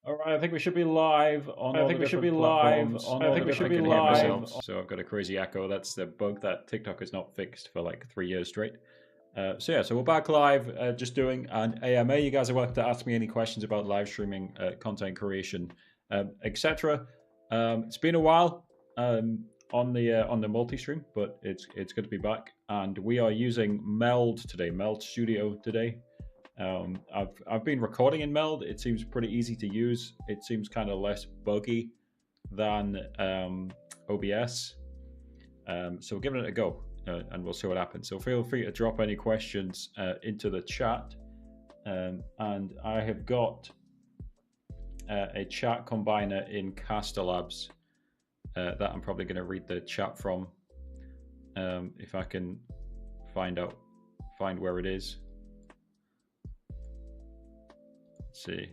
All right, I think we should be live on. I think we should be live on. I think we should be live. So I've got a crazy echo. That's the bug that TikTok has not fixed for like 3 years straight. So we're back live, just doing an AMA. You guys are welcome to ask me any questions about live streaming, content creation, etc. It's been a while on the multi-stream, but it's good to be back. And we are using Meld today, Meld Studio today. I've been recording in Meld. It seems pretty easy to use. It seems kind of less buggy than OBS. So we're giving it a go, and we'll see what happens. So feel free to drop any questions into the chat. And I have got a chat combiner in Castalabs that I'm probably going to read the chat from, if I can find where it is. Let's see.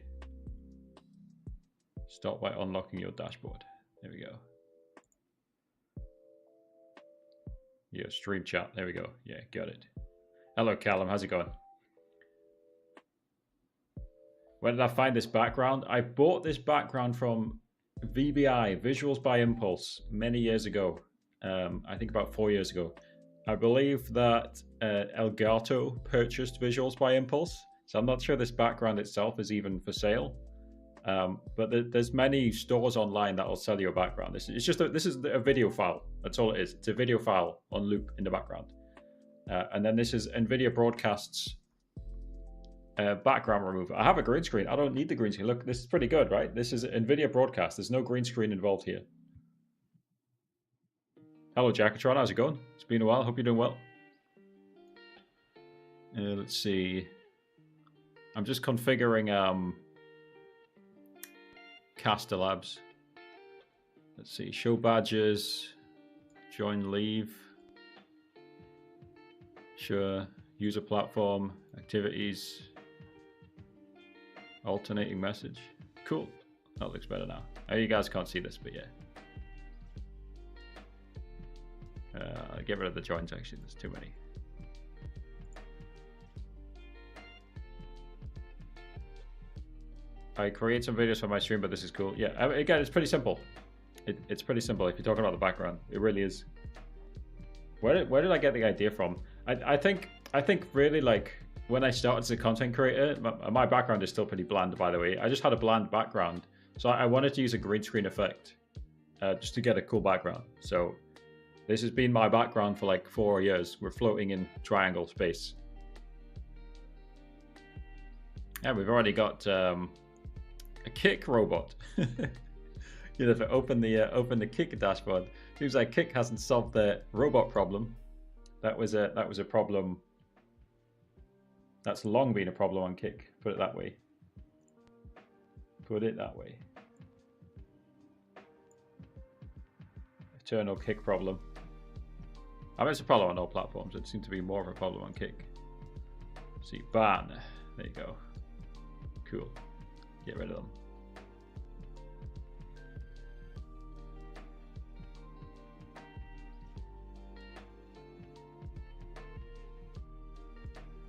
Start by unlocking your dashboard. There we go. Yeah, stream chat. There we go. Yeah, got it. Hello, Callum. How's it going? Where did I find this background? I bought this background from VBI, Visuals by Impulse, many years ago. I think about 4 years ago. I believe that Elgato purchased Visuals by Impulse. So I'm not sure this background itself is even for sale, but there's many stores online that will sell you a background. This is a video file. That's all it is. It's a video file on loop in the background, and then this is NVIDIA Broadcast's background remover. I have a green screen. I don't need the green screen. Look, this is pretty good, right? This is NVIDIA Broadcast. There's no green screen involved here. Hello, Jackatron. How's it going? It's been a while. Hope you're doing well. Let's see. I'm just configuring Castalabs. Let's see, show badges, join leave, sure, user platform, activities, alternating message. Cool, that looks better now. You guys can't see this, but yeah. Get rid of the join section, there's too many. I create some videos for my stream, but this is cool. Yeah, again, it's pretty simple. It's pretty simple if you're talking about the background. It really is. Where did I get the idea from? I think really, like, when I started as a content creator, my background is still pretty bland, by the way. I just had a bland background, so I wanted to use a green screen effect just to get a cool background. So this has been my background for like 4 years. We're floating in triangle space. Yeah, we've already got a kick robot. You know, if I open the kick dashboard, seems like Kick hasn't solved the robot problem. That was a problem. That's long been a problem on Kick. Put it that way. Put it that way. Eternal Kick problem. I mean, it's a problem on all platforms. It seems to be more of a problem on Kick. Let's see, ban. There you go. Cool. Get rid of them.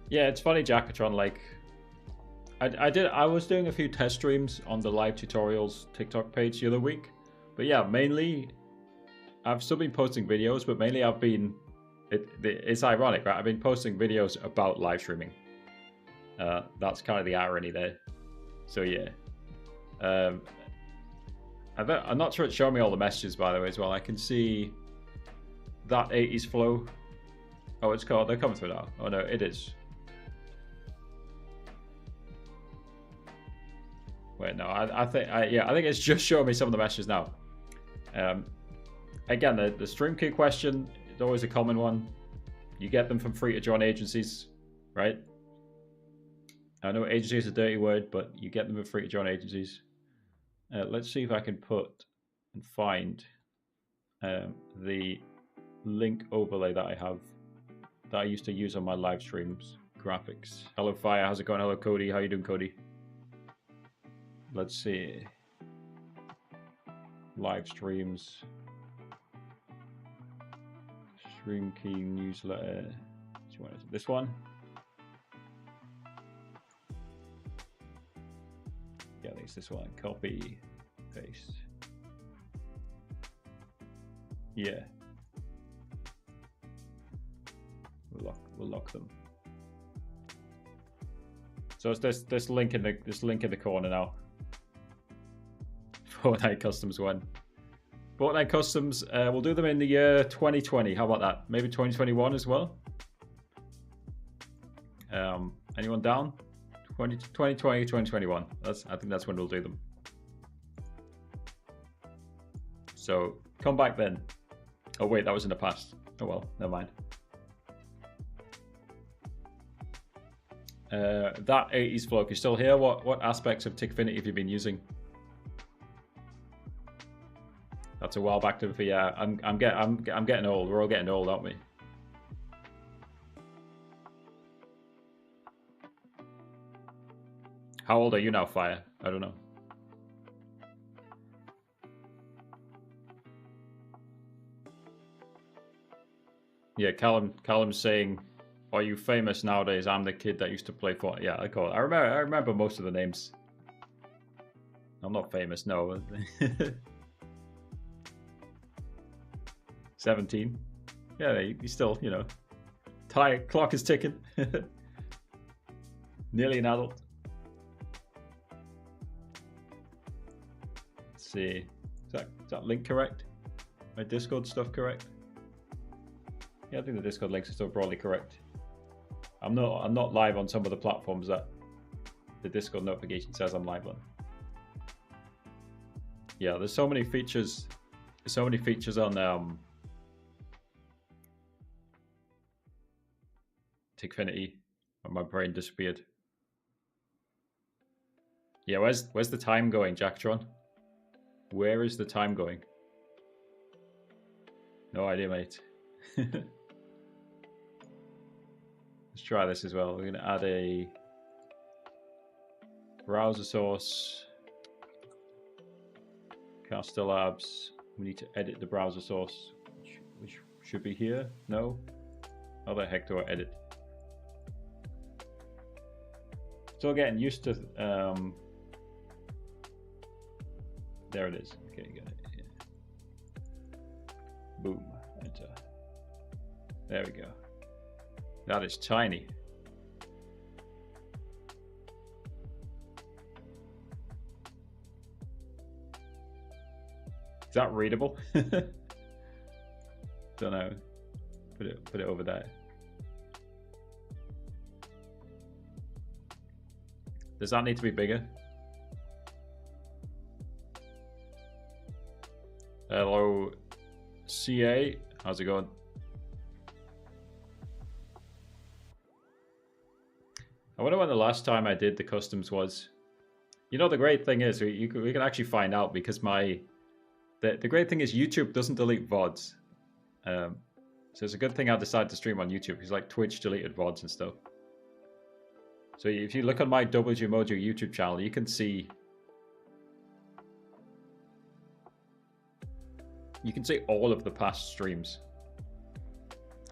Yeah, it's funny, Jackatron. Like, I was doing a few test streams on the live tutorials TikTok page the other week, but yeah, mainly I've still been posting videos, but mainly I've been. It's ironic, right? I've been posting videos about live streaming. That's kind of the irony there. So yeah, I'm not sure it's showing me all the messages, by the way, as well. I can see that 80s flow. Oh, it's called. They're coming through now. Oh no, it is. Wait, no, I think it's just showing me some of the messages now. Again, the stream key question is always a common one. You get them from free to join agencies, right? I know agency is a dirty word, but you get them for free to join agencies. Let's see if I can put and find the link overlay that I have that I used to use on my live streams. Graphics. Hello, Fire. How's it going? Hello, Cody. How you doing, Cody? Let's see. Live streams. Stream key newsletter. This one. Yeah, at least this one. Copy, paste. Yeah. We'll lock them. So it's this link in the corner now. Fortnite Customs 1. Fortnite Customs, we'll do them in the year 2020. How about that? Maybe 2021 as well. Anyone down? 2020, 2021. I think that's when we'll do them. So come back then. Oh wait, that was in the past. Oh well, never mind. That 80s vlog is still here. What aspects of Tickfinity have you been using? That's a while back to the. Yeah, I'm getting old. We're all getting old, aren't we? How old are you now, Fire? I don't know. Yeah, Callum's saying, "Are you famous nowadays? I'm the kid that used to play for." Yeah, I remember most of the names. I'm not famous, no. 17. Yeah, you still, you know. Clock is ticking. Nearly an adult. Let's see. Is that link correct? My Discord stuff correct? Yeah, I think the Discord links are still broadly correct. I'm not live on some of the platforms that the Discord notification says I'm live on. Yeah, there's so many features. There's so many features on Tickfinity. My brain disappeared. Yeah, where's the time going, Jacktron? Where is the time going? No idea, mate. Let's try this as well. We're going to add a browser source. Caster Labs. We need to edit the browser source, which should be here. No? How the heck do I edit? Still getting used to. There it is. Okay, got it. Yeah. Boom. Enter. There we go. That is tiny. Is that readable? Don't know. Put it over there. Does that need to be bigger? Hello, CA. How's it going? I wonder when the last time I did the customs was. You know, the great thing is we can actually find out because the great thing is YouTube doesn't delete VODs. So it's a good thing I decided to stream on YouTube because like Twitch deleted VODs and stuff. So if you look on my WMojo YouTube channel, you can see all of the past streams.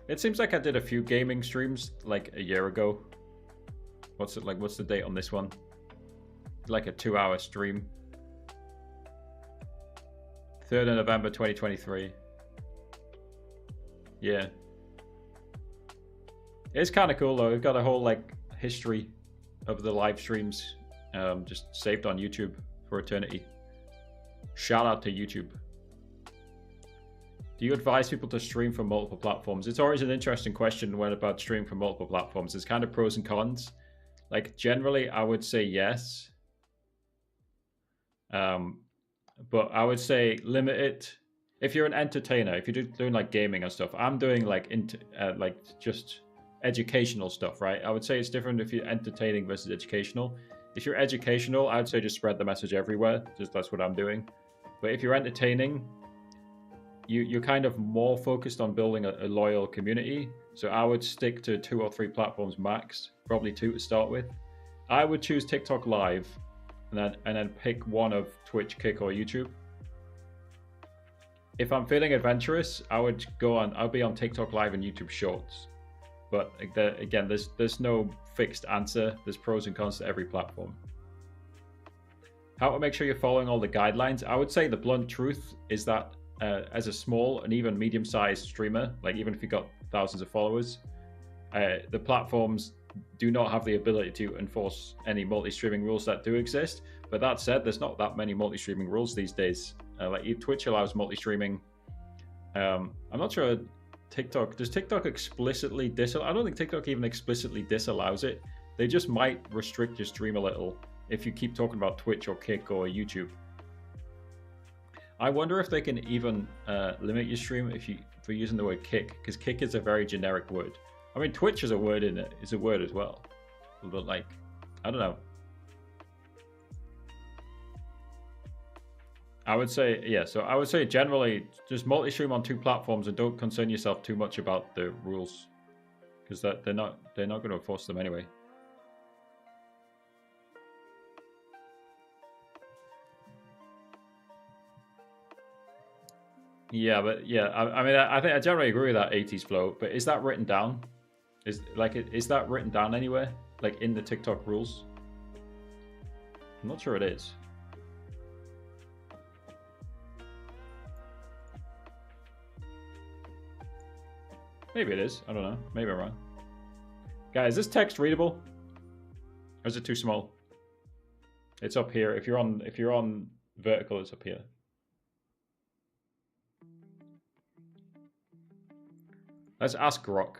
It seems like I did a few gaming streams like a year ago. What's the date on this one? Like a 2-hour stream. 3rd of November 2023. Yeah. It's kind of cool though. We've got a whole like history of the live streams just saved on YouTube for eternity. Shout out to YouTube. Do you advise people to stream from multiple platforms? It's always an interesting question when about streaming from multiple platforms. There's kind of pros and cons. Like generally, I would say yes. But I would say limit it. If you're an entertainer, if you're doing like gaming and stuff, I'm doing like just educational stuff, right? I would say it's different if you're entertaining versus educational. If you're educational, I'd say just spread the message everywhere. Just that's what I'm doing. But if you're entertaining, you're kind of more focused on building a loyal community. So I would stick to 2 or 3 platforms max, probably 2 to start with. I would choose TikTok Live and then pick one of Twitch, Kick, or YouTube. If I'm feeling adventurous, I'll be on TikTok Live and YouTube Shorts. But again, there's no fixed answer. There's pros and cons to every platform. How to make sure you're following all the guidelines. I would say the blunt truth is that as a small and even medium-sized streamer, like even if you've got thousands of followers, the platforms do not have the ability to enforce any multi-streaming rules that do exist. But that said, there's not that many multi-streaming rules these days. Like Twitch allows multi-streaming. I'm not sure does TikTok explicitly disallow? I don't think TikTok even explicitly disallows it. They just might restrict your stream a little if you keep talking about Twitch or Kick or YouTube. I wonder if they can even limit your stream for using the word Kick, because Kick is a very generic word. I mean, Twitch is a word in it. It's a word as well, but like, I don't know. I would say, yeah. So I would say generally just multi-stream on 2 platforms and don't concern yourself too much about the rules, because they're not going to enforce them anyway. Yeah, but yeah, I mean, I think I generally agree with that 80s flow. But is that written down? Is that written down anywhere, like in the TikTok rules? I'm not sure it is. Maybe it is. I don't know. Maybe I'm wrong. Guys, is this text readable? Or is it too small? It's up here. If you're on vertical, it's up here. Let's ask Grok.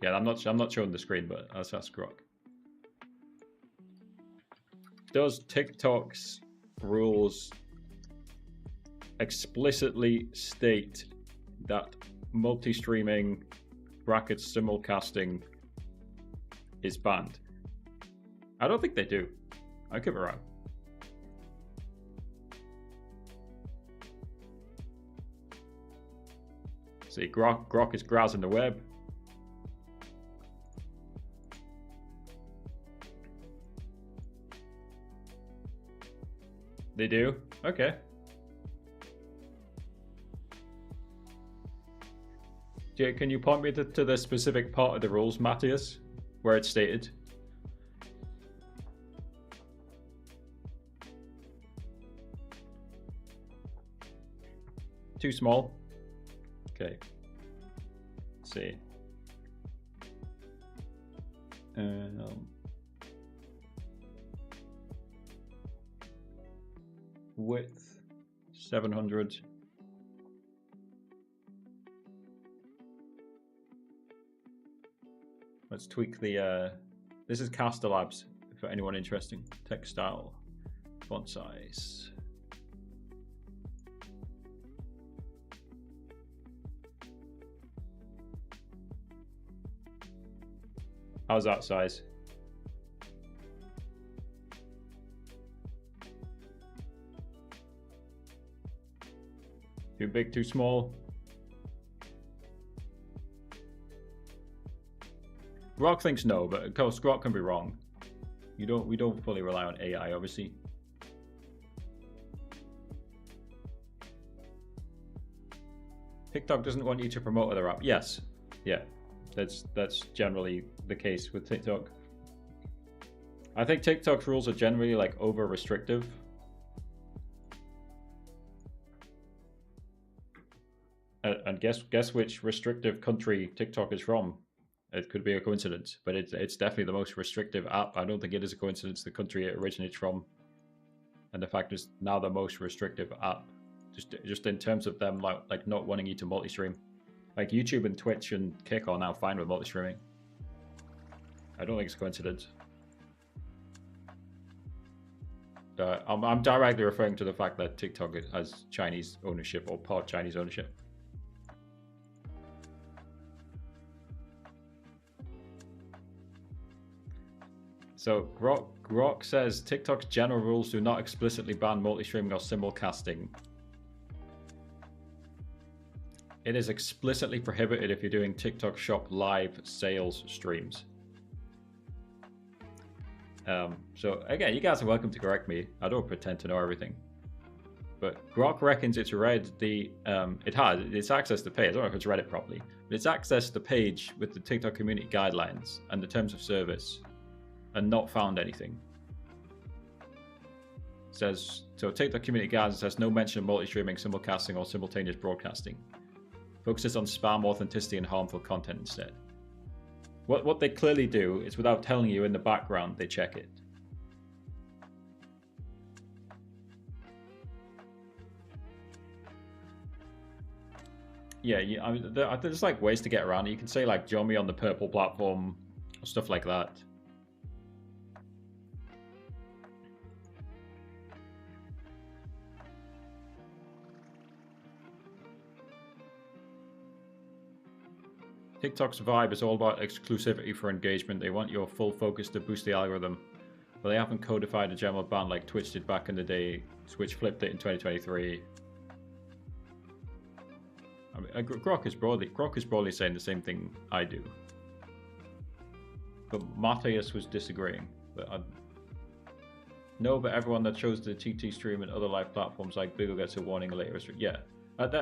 Yeah, I'm not showing the screen, but let's ask Grok. Does TikTok's rules explicitly state that multi-streaming brackets simulcasting is banned? I don't think they do. I could be wrong. See, Grok is browsing the web. They do? Okay. Can you point me to the specific part of the rules, Matthias, where it's stated? Too small? Okay. Let's see. Width 700. Let's tweak the this is Caster Labs for anyone interesting. Text style, font size. How's that size? Too big, too small? Grok thinks no, but of course Grok can be wrong. We don't fully rely on AI, obviously. TikTok doesn't want you to promote other apps. Yes, yeah, that's generally the case with TikTok. I think TikTok's rules are generally like over restrictive. And guess which restrictive country TikTok is from? It could be a coincidence, but it's definitely the most restrictive app. I don't think it is a coincidence the country it originates from, and the fact is now the most restrictive app, just in terms of them like not wanting you to multi-stream. Like YouTube and Twitch and Kick are now fine with multi-streaming. I don't think it's a coincidence. I'm directly referring to the fact that TikTok has Chinese ownership or part Chinese ownership. So Grok says TikTok's general rules do not explicitly ban multi-streaming or simulcasting. It is explicitly prohibited if you're doing TikTok Shop live sales streams. So again, you guys are welcome to correct me. I don't pretend to know everything. But Grok reckons it's read it's accessed the page. I don't know if it's read it properly, but it's accessed the page with the TikTok community guidelines and the terms of service and not found anything. says, so TikTok community guidance says no mention of multi-streaming, simulcasting, or simultaneous broadcasting. Focuses on spam, authenticity, and harmful content instead. What they clearly do is, without telling you in the background, they check it. Yeah, I mean, there's like ways to get around it. You can say like, join me on the purple platform, or stuff like that. TikTok's vibe is all about exclusivity for engagement. They want your full focus to boost the algorithm, but they haven't codified a general ban like Twitch did back in the day. Twitch flipped it in 2023. I mean, Grok is broadly saying the same thing I do, but Matthias was disagreeing. But but everyone that chose the TT stream and other live platforms like Google gets a warning later. Yeah,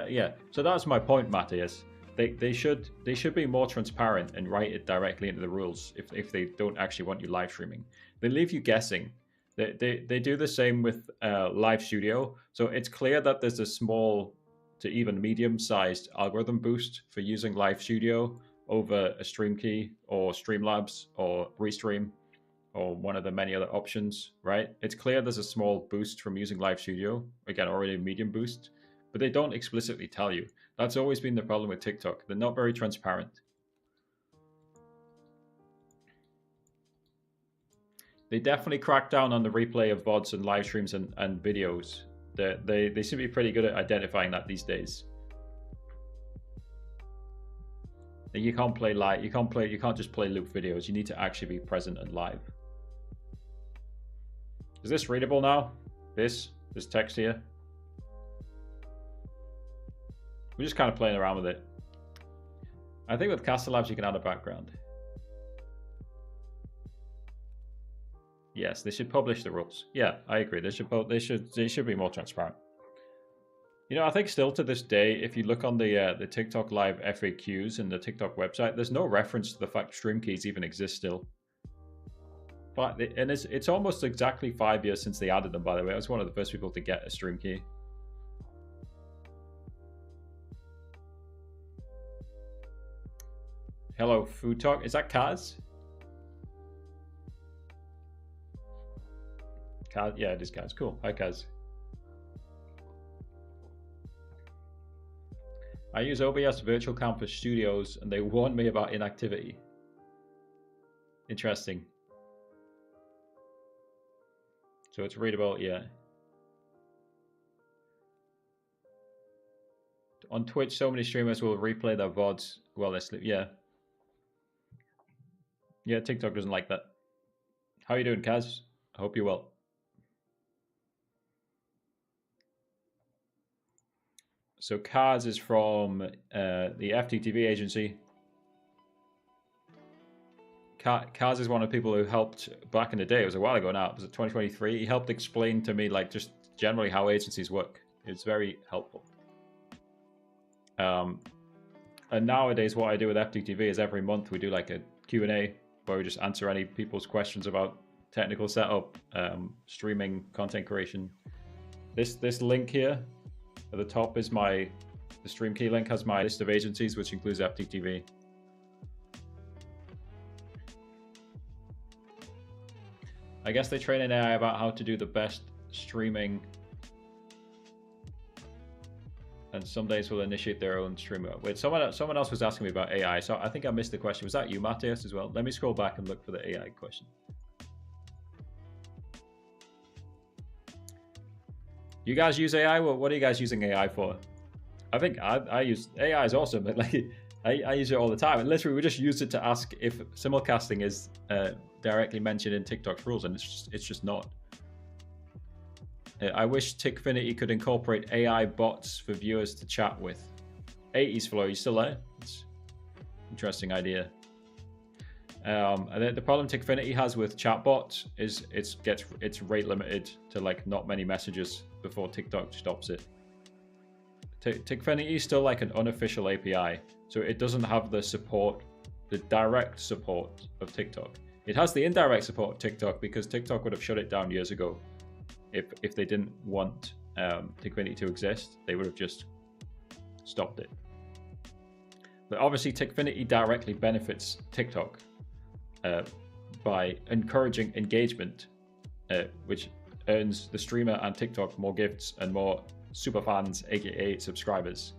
yeah. So that's my point, Matthias. They should be more transparent and write it directly into the rules if they don't actually want you live streaming. They leave you guessing. They do the same with Live Studio. So it's clear that there's a small to even medium-sized algorithm boost for using Live Studio over a Stream Key or Streamlabs or Restream or one of the many other options, right? It's clear there's a small boost from using Live Studio, again, already a medium boost, but they don't explicitly tell you. That's always been the problem with TikTok. They're not very transparent. They definitely crack down on the replay of VODs and live streams and videos. They seem to be pretty good at identifying that these days. You can't play live. You can't just play loop videos. You need to actually be present and live. Is this readable now? This text here. We're just kind of playing around with it. I think with Caster Labs you can add a background. Yes, they should publish the rules. Yeah, I agree. They should be more transparent. You know, I think still to this day, if you look on the TikTok Live FAQs and the TikTok website, there's no reference to the fact Stream Keys even exist still. But and it's almost exactly 5 years since they added them. By the way, I was one of the first people to get a Stream Key. Hello, Food Talk. Is that Kaz? Kaz? Yeah, it is Kaz. Cool. Hi, Kaz. I use OBS Virtual Campus Studios, and they warned me about inactivity. Interesting. So it's readable, yeah. On Twitch, so many streamers will replay their VODs while they sleep. Yeah. Yeah, TikTok doesn't like that. How are you doing, Kaz? I hope you're well. So Kaz is from the FTTV agency. Kaz is one of the people who helped back in the day. It was a while ago now. It was 2023. He helped explain to me like just generally how agencies work. It's very helpful. And nowadays what I do with FTTV is every month we do like a Q&A where we just answer any people's questions about technical setup, streaming, content creation. This link here at the top is the Stream Key link, has my list of agencies, which includes FTTV. I guess they train an AI about how to do the best streaming, and some days will initiate their own streamer. Wait, someone else was asking me about AI, so I think I missed the question. Was that you, Matthias, as well? Let me scroll back and look for the AI question. You guys use AI? Well, what are you guys using AI for? I think I use AI is awesome, but like I use it all the time. And literally, we just use it to ask if simulcasting is directly mentioned in TikTok's rules, and it's just not. I wish Tickfinity could incorporate AI bots for viewers to chat with. 80s Flow, you still there? It's an interesting idea. And the problem Tickfinity has with chatbots is it's rate limited to like not many messages before TikTok stops it. Tickfinity is still like an unofficial API, so it doesn't have the support, the direct support of TikTok. It has the indirect support of TikTok because TikTok would have shut it down years ago if they didn't want Tickfinity to exist, they would have just stopped it. But obviously, Tickfinity directly benefits TikTok by encouraging engagement, which earns the streamer and TikTok more gifts and more super fans, aka subscribers.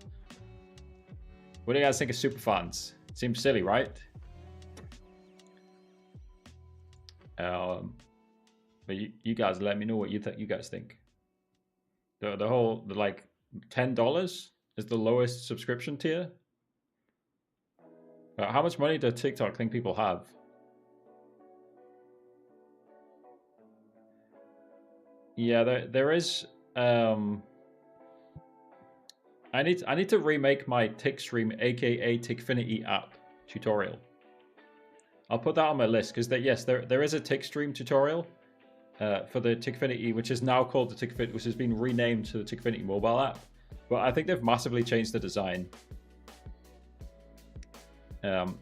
What do you guys think of super fans? Seems silly, right? But you guys let me know what you guys think. The like $10 is the lowest subscription tier. How much money does TikTok think people have? Yeah, there is. I need to remake my TickStream, aka Tickfinity app tutorial. I'll put that on my list because yes, there is a TickStream tutorial for the Tickfinity, which is now called the Tickfinity, which has been renamed to the Tickfinity mobile app. But I think they've massively changed the design.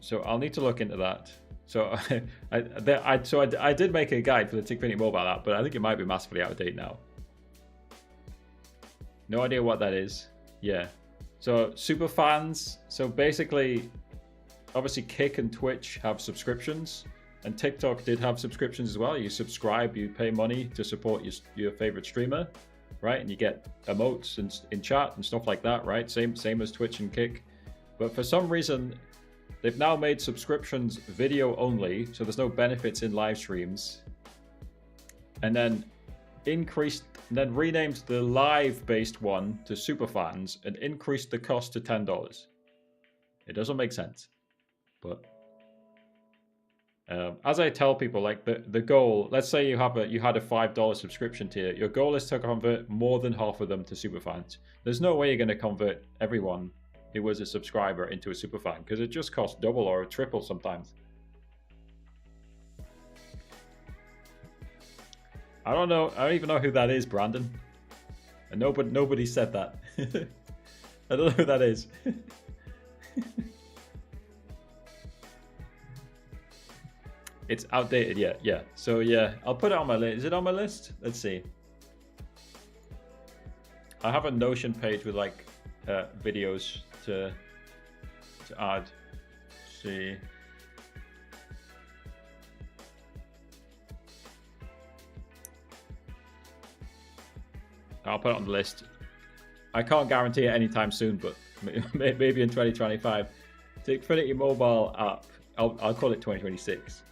So I'll need to look into that. So I did make a guide for the Tickfinity mobile app, but I think it might be massively out of date now. No idea what that is. Yeah. So super fans. So basically, obviously Kick and Twitch have subscriptions, and TikTok did have subscriptions as well. You subscribe, you pay money to support your favorite streamer, right? And you get emotes and in chat and stuff like that, right? Same as Twitch and Kick. But for some reason, they've now made subscriptions video only, so there's no benefits in live streams. And then renamed the live-based one to Superfans and increased the cost to $10. It doesn't make sense, but as I tell people, like the goal. Let's say you had a $5 subscription tier. Your goal is to convert more than half of them to Superfans. There's no way you're going to convert everyone who was a subscriber into a superfan because it just costs double or triple sometimes. I don't know. I don't even know who that is, Brandon. And nobody said that. I don't know who that is. It's outdated, yeah. So yeah, I'll put it on my list. Is it on my list? Let's see. I have a Notion page with like videos to add. Let's see. I'll put it on the list. I can't guarantee it anytime soon, but maybe in 2025. Tickfinity mobile app. I'll call it 2026.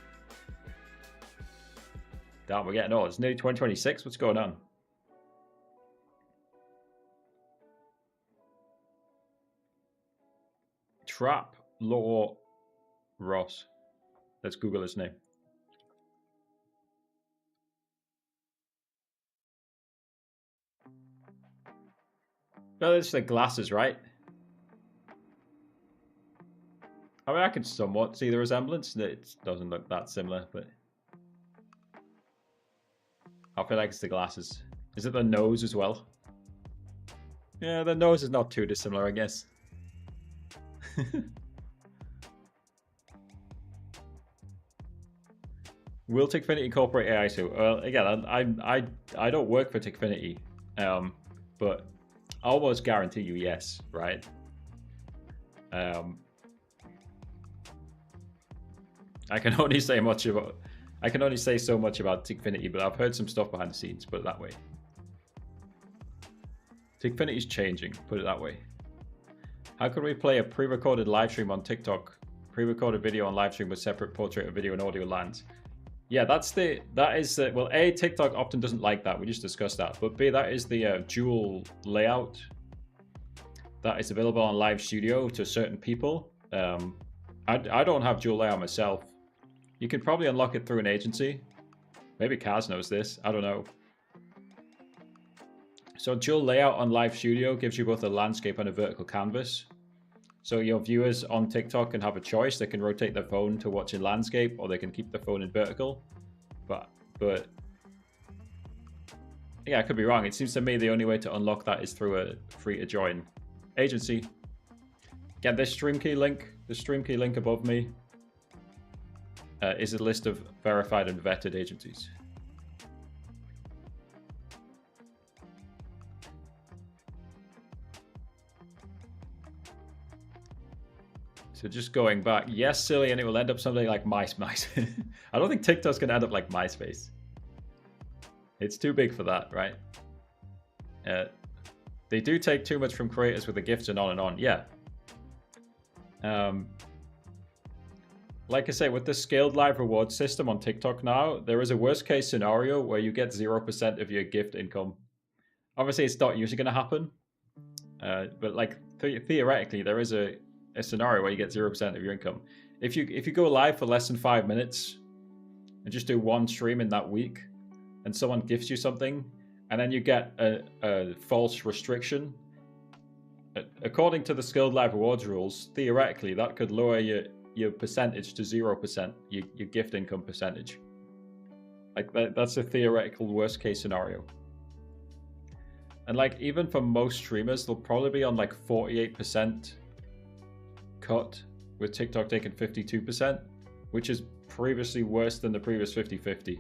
Damn, we're getting old. It's nearly 2026. What's going on? Trap Law Ross. Let's Google his name. No, it's the glasses, right? I mean, I can somewhat see the resemblance. It doesn't look that similar, but I feel like it's the glasses. Is it the nose as well? Yeah, the nose is not too dissimilar, I guess. Will Tickfinity incorporate AI too? Well, again, I don't work for Tickfinity, but I almost guarantee you yes, right? I can only say so much about Tickfinity, but I've heard some stuff behind the scenes, put it that way. Tickfinity's changing, put it that way. How could we play a pre-recorded live stream on TikTok? Pre-recorded video on live stream with separate portrait of video and audio lands. Yeah, well, A, TikTok often doesn't like that. We just discussed that. But B, that is the dual layout that is available on Live Studio to certain people. I don't have dual layout myself. You could probably unlock it through an agency. Maybe Kaz knows this. I don't know. So dual layout on Live Studio gives you both a landscape and a vertical canvas. So your viewers on TikTok can have a choice. They can rotate their phone to watch in landscape, or they can keep their phone in vertical. But yeah, I could be wrong. It seems to me the only way to unlock that is through a free-to-join agency. Get this stream key link. The stream key link above me is a list of verified and vetted agencies. So just going back, yes, silly, and it will end up something like MySpace. I don't think TikTok's gonna end up like MySpace. It's too big for that, right? They do take too much from creators with the gifts and on. Yeah. Like I say, with the scaled live reward system on TikTok now, there is a worst case scenario where you get 0% of your gift income. Obviously, it's not usually going to happen. But like theoretically, there is a scenario where you get 0% of your income. If you go live for less than 5 minutes and just do one stream in that week, and someone gifts you something, and then you get a false restriction, according to the skilled live rewards rules, theoretically that could lower your percentage to 0%, your gift income percentage. Like that's a theoretical worst case scenario. And like even for most streamers, they'll probably be on like 48% cut, with TikTok taking 52%, which is previously worse than the previous 50-50.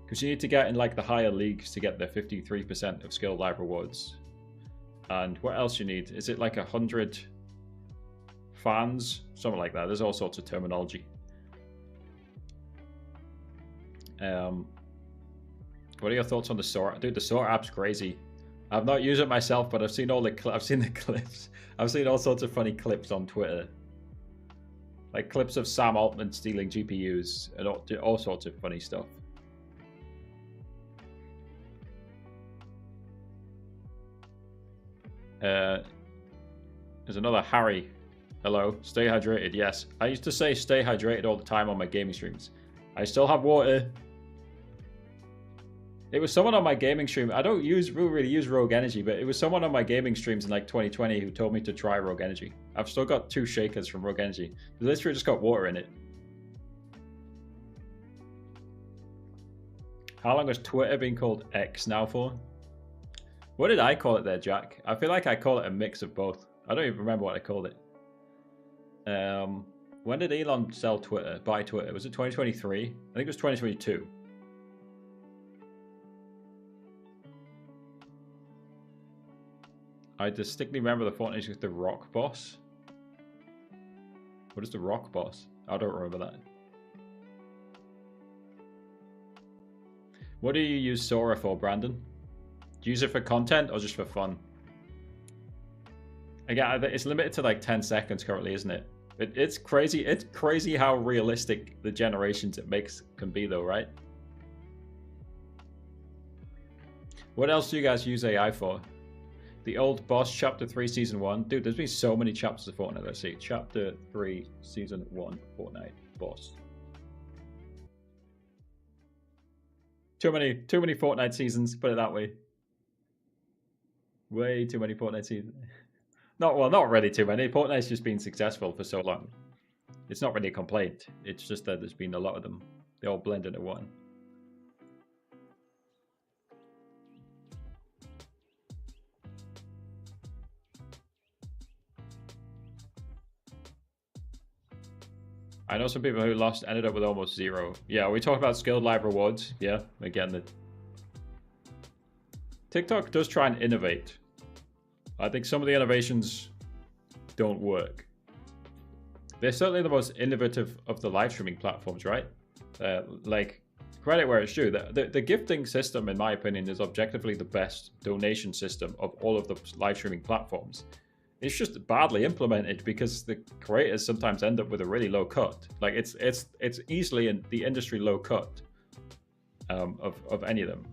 Because you need to get in like the higher leagues to get the 53% of skilled live rewards. And what else you need? Is it like 100 fans? Something like that. There's all sorts of terminology. What are your thoughts on the Sora? Dude, the Sora app's crazy. I've not used it myself, but I've seen all the I've seen the clips. I've seen all sorts of funny clips on Twitter. Like clips of Sam Altman stealing GPUs and all sorts of funny stuff. There's another Harry. Hello. Stay hydrated. Yes. I used to say stay hydrated all the time on my gaming streams. I still have water. It was someone on my gaming stream. I don't really use Rogue Energy, but it was someone on my gaming streams in like 2020 who told me to try Rogue Energy. I've still got 2 shakers from Rogue Energy. It literally just got water in it. How long has Twitter been called X now for? What did I call it there, Jack? I feel like I call it a mix of both. I don't even remember what I called it. When did Elon sell Twitter? Buy Twitter? Was it 2023? I think it was 2022. I distinctly remember the Fortnite with the Rock Boss. What is the Rock Boss? I don't remember that. What do you use Sora for, Brandon? Do you use it for content or just for fun? Again, it's limited to like 10 seconds currently, isn't it? It's crazy. It's crazy how realistic the generations it makes can be, though, right? What else do you guys use AI for? The old Boss Chapter 3 Season 1. Dude, there's been so many chapters of Fortnite. Let's see. Chapter 3 Season 1 Fortnite Boss. Too many Fortnite seasons, put it that way. Way too many Fortnite seasons. Not really too many. Fortnite's just been successful for so long. It's not really a complaint. It's just that there's been a lot of them. They all blend into one. I know some people who lost ended up with almost 0. Yeah, we talk about skilled live rewards. Yeah, again, TikTok does try and innovate. I think some of the innovations don't work. They're certainly the most innovative of the live streaming platforms, right? Like, credit where it's due. The gifting system, in my opinion, is objectively the best donation system of all of the live streaming platforms. It's just badly implemented because the creators sometimes end up with a really low cut. Like it's easily in the industry low cut of any of them.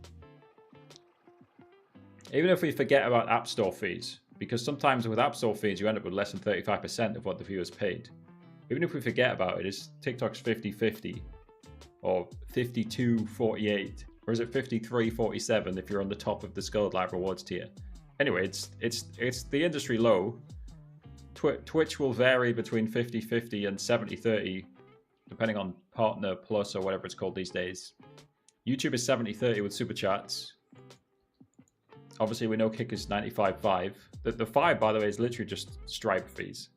Even if we forget about App Store fees, because sometimes with App Store fees you end up with less than 35% of what the viewers paid. Even if we forget about it, it's TikTok's 50-50 or 52-48, or is it 53-47 if you're on the top of the skilled live rewards tier? Anyway, it's the industry low. Twitch will vary between 50-50 and 70-30, depending on Partner Plus or whatever it's called these days. YouTube is 70-30 with super chats. Obviously, we know Kick is 95-5. The 5, by the way, is literally just Stripe fees.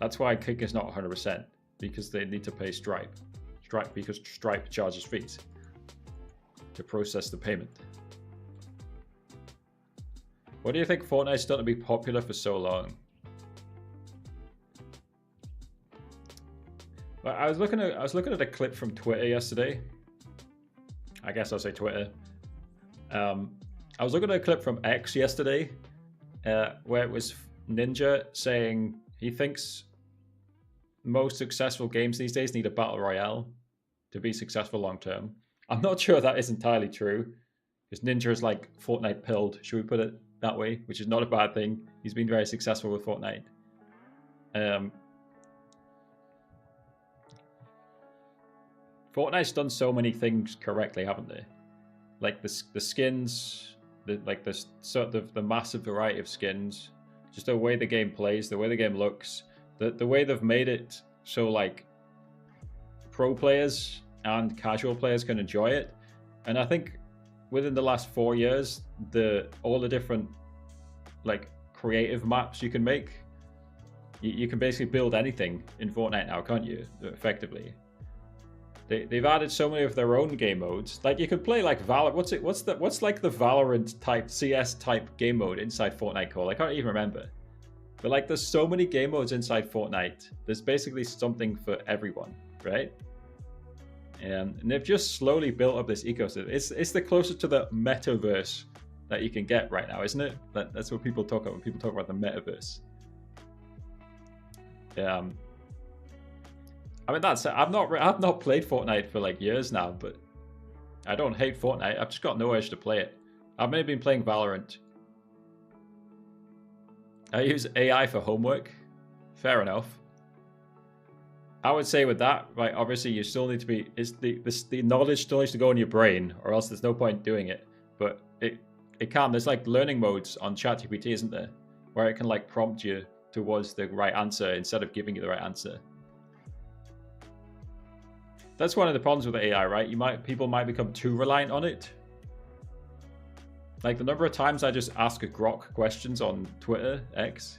That's why Kick is not 100%, because they need to pay Stripe. Because Stripe charges fees to process the payment. What do you think Fortnite's done to be popular for so long? But I was looking at a clip from Twitter yesterday. I guess I'll say Twitter. I was looking at a clip from X yesterday, where it was Ninja saying he thinks most successful games these days need a battle royale to be successful long term. I'm not sure that is entirely true, because Ninja is like Fortnite pilled, should we put it that way, which is not a bad thing. He's been very successful with Fortnite. Fortnite's done so many things correctly, haven't they? Like the skins, the massive variety of skins, just the way the game plays, the way the game looks, the way they've made it so like pro players and casual players can enjoy it. And I think within the last 4 years, all the different like creative maps you can make, you can basically build anything in Fortnite now, can't you? Effectively. They've added so many of their own game modes. Like you could play like Valorant. What's like the Valorant type CS type game mode inside Fortnite called? I can't even remember. But like there's so many game modes inside Fortnite. There's basically something for everyone, right? And they've just slowly built up this ecosystem. It's the closest to the metaverse that you can get right now, isn't it? That's what people talk about when people talk about the metaverse. I mean, that's it. I've not played Fortnite for like years now, but I don't hate Fortnite. I've just got no urge to play it. I've maybe been playing Valorant. I use AI for homework. Fair enough. I would say with that, right? Obviously, you still need to be. The knowledge still needs to go in your brain, or else there's no point doing it. But it can. There's like learning modes on ChatGPT, isn't there, where it can like prompt you towards the right answer instead of giving you the right answer. That's one of the problems with AI, right? People might become too reliant on it. Like the number of times I just ask a Grok questions on Twitter, X.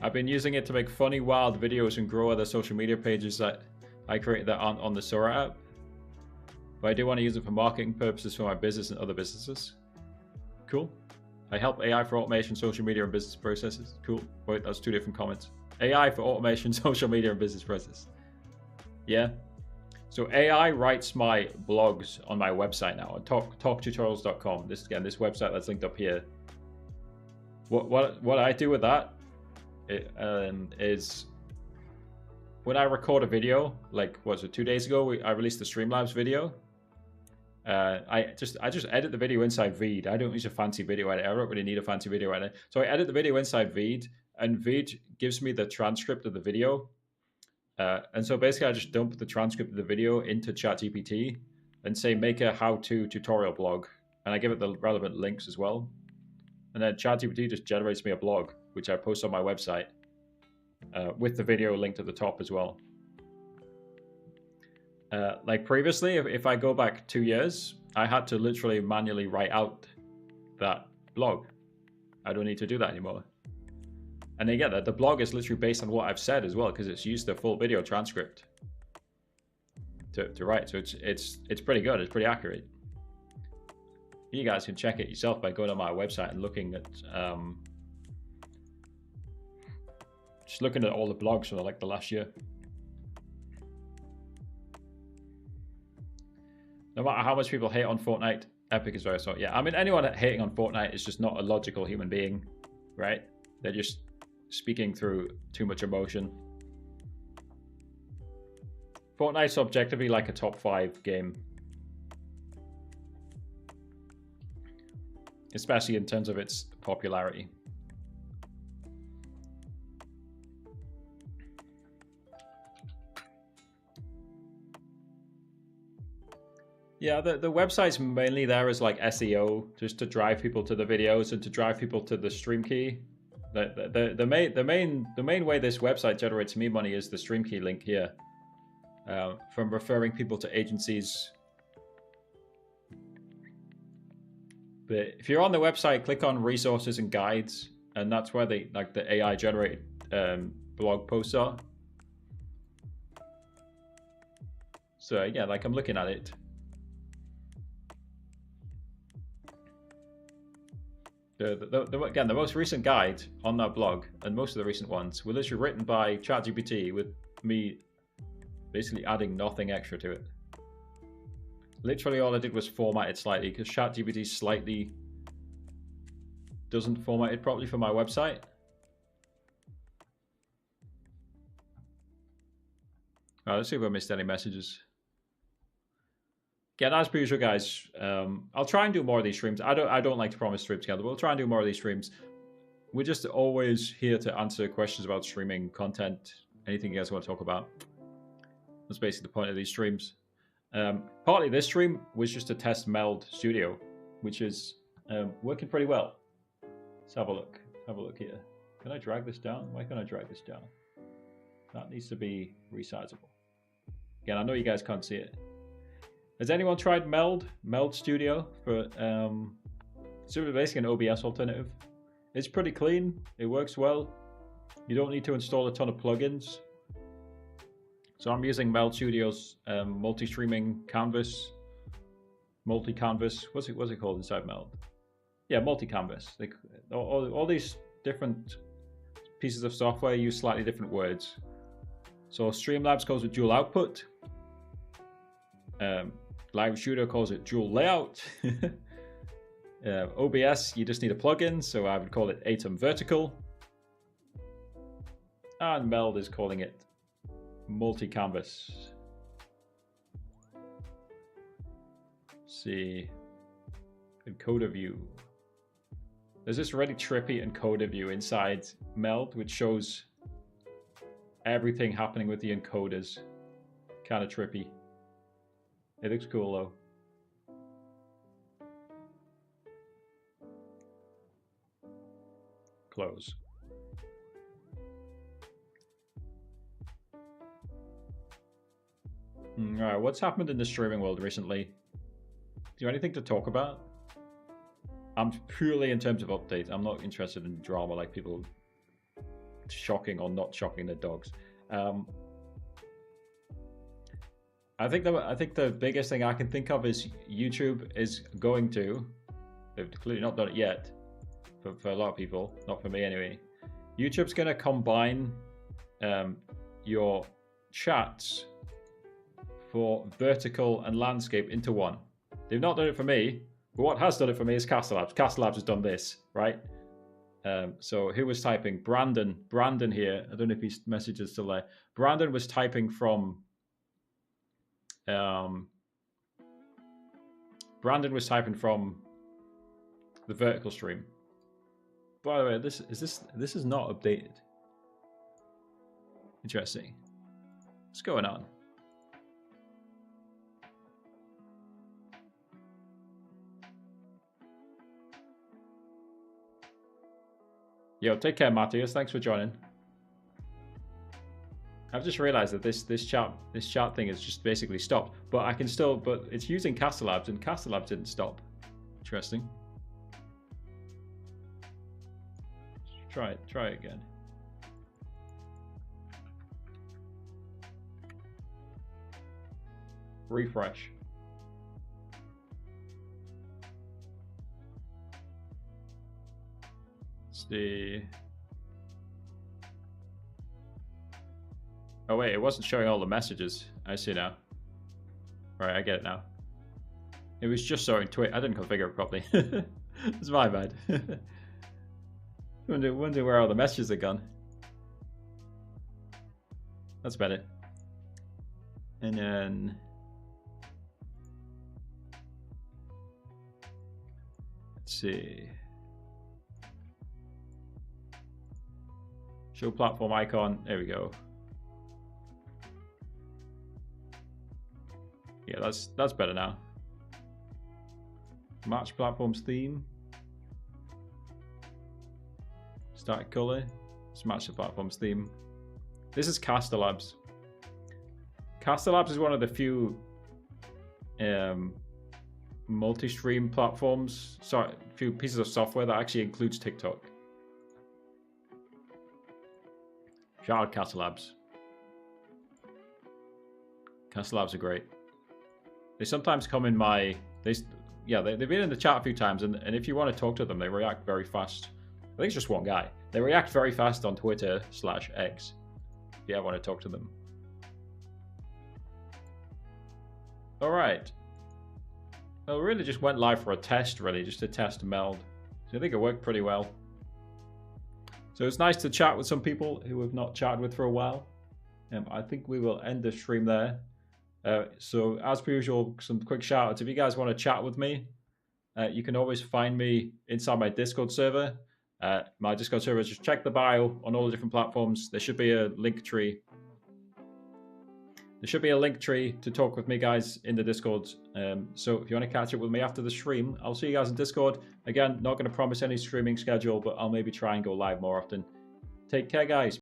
I've been using it to make funny, wild videos and grow other social media pages that I created that aren't on the Sora app. But I do want to use it for marketing purposes for my business and other businesses. Cool. I help AI for automation, social media, and business processes. Cool. Wait, that's 2 different comments. AI for automation, social media, and business processes. Yeah. So AI writes my blogs on my website now on talktutorials.com. This website that's linked up here. What I do with that is when I record a video, like what was it, 2 days ago, I released the Streamlabs video. I just edit the video inside Veed. I don't use a fancy video editor. I don't really need a fancy video editor. So I edit the video inside Veed, and Veed gives me the transcript of the video. And so basically I just dump the transcript of the video into ChatGPT and say, make a how-to tutorial blog. And I give it the relevant links as well. And then ChatGPT just generates me a blog, which I post on my website with the video linked at the top as well. Like previously, if I go back 2 years, I had to literally manually write out that blog. I don't need to do that anymore. And again, the blog is literally based on what I've said as well, because it's used the full video transcript to write. So it's pretty good. It's pretty accurate. You guys can check it yourself by going on my website and looking at just looking at all the blogs from like the last year. No matter how much people hate on Fortnite, Epic is very strong. Yeah, I mean, anyone hating on Fortnite is just not a logical human being, right? They're just speaking through too much emotion. Fortnite's objectively like a top 5 game, especially in terms of its popularity. Yeah, the website's mainly there as like SEO, just to drive people to the videos and to drive people to the stream key. The main way this website generates me money is the stream key link here, from referring people to agencies. But if you're on the website, click on resources and guides, and that's where the AI generated blog posts are. So yeah, like I'm looking at it. Again, the most recent guide on that blog, and most of the recent ones, were literally written by ChatGPT with me basically adding nothing extra to it. Literally all I did was format it slightly, because ChatGPT slightly doesn't format it properly for my website. All right, let's see if I missed any messages. Again, as per usual, guys, I'll try and do more of these streams. I don't like to promise streams together, but we'll try and do more of these streams. We're just always here to answer questions about streaming content, anything you guys want to talk about. That's basically the point of these streams. Partly this stream was just to test Meld Studio, which is working pretty well. Let's have a look. Have a look here. Can I drag this down? Why can't I drag this down? That needs to be resizable. Again, I know you guys can't see it. Has anyone tried Meld Studio for basically an OBS alternative? It's pretty clean. It works well. You don't need to install a ton of plugins. So I'm using Meld Studio's multi-streaming canvas, multi-canvas. What's it called inside Meld? Yeah, multi-canvas. All these different pieces of software use slightly different words. So Streamlabs calls it dual output. Live Studio calls it dual layout. OBS, you just need a plugin, so I would call it Atom Vertical. And Meld is calling it multi-canvas. See, encoder view. There's this really trippy encoder view inside Meld, which shows everything happening with the encoders. Kind of trippy. It looks cool though. Close. Alright, what's happened in the streaming world recently? Do you have anything to talk about? I'm purely in terms of updates. I'm not interested in drama like people shocking or not shocking their dogs. I think the biggest thing I can think of is YouTube is going to, they've clearly not done it yet, but for a lot of people, not for me anyway. YouTube's going to combine your chats for vertical and landscape into one. They've not done it for me, but what has done it for me is Castlabs. Castlabs has done this, right? So who was typing? Brandon here. I don't know if his message is still there. Brandon was typing from the vertical stream. By the way, this is not updated. Interesting. What's going on? Yo, take care, Matthias. Thanks for joining. I've just realized that this chat thing is just basically stopped, but I can still, but it's using Castlabs, and Castlabs didn't stop. Interesting. Try it again. Refresh. It's the... Oh wait, it wasn't showing all the messages. I see now. Right, I get it now. It was just showing Twitch. I didn't configure it properly. It's my bad. Wonder where all the messages are gone. That's better. And then... Let's see. Show platform icon. There we go. Yeah, that's better now. Match platforms theme. Static color. Let's match the platforms theme. This is Castlabs. Castlabs is one of the few multi-stream platforms. Sorry, few pieces of software that actually includes TikTok. Shout out Castlabs. Castlabs are great. They sometimes come in my yeah, they've been in the chat a few times, and if you want to talk to them, they react very fast. I think it's just one guy. They react very fast on Twitter/X. If you ever want to talk to them. All right. Well, we really just went live for a test, really, just to test Meld. So I think it worked pretty well. So it's nice to chat with some people who we've not chatted with for a while. I think we will end the stream there. So as per usual, some quick shout outs. If you guys want to chat with me, you can always find me inside my Discord server. My Discord server, just check the bio on all the different platforms. There should be a link tree. There should be a link tree to talk with me, guys, in the Discord. So if you want to catch up with me after the stream, I'll see you guys in Discord. Again, not going to promise any streaming schedule, but I'll maybe try and go live more often. Take care, guys.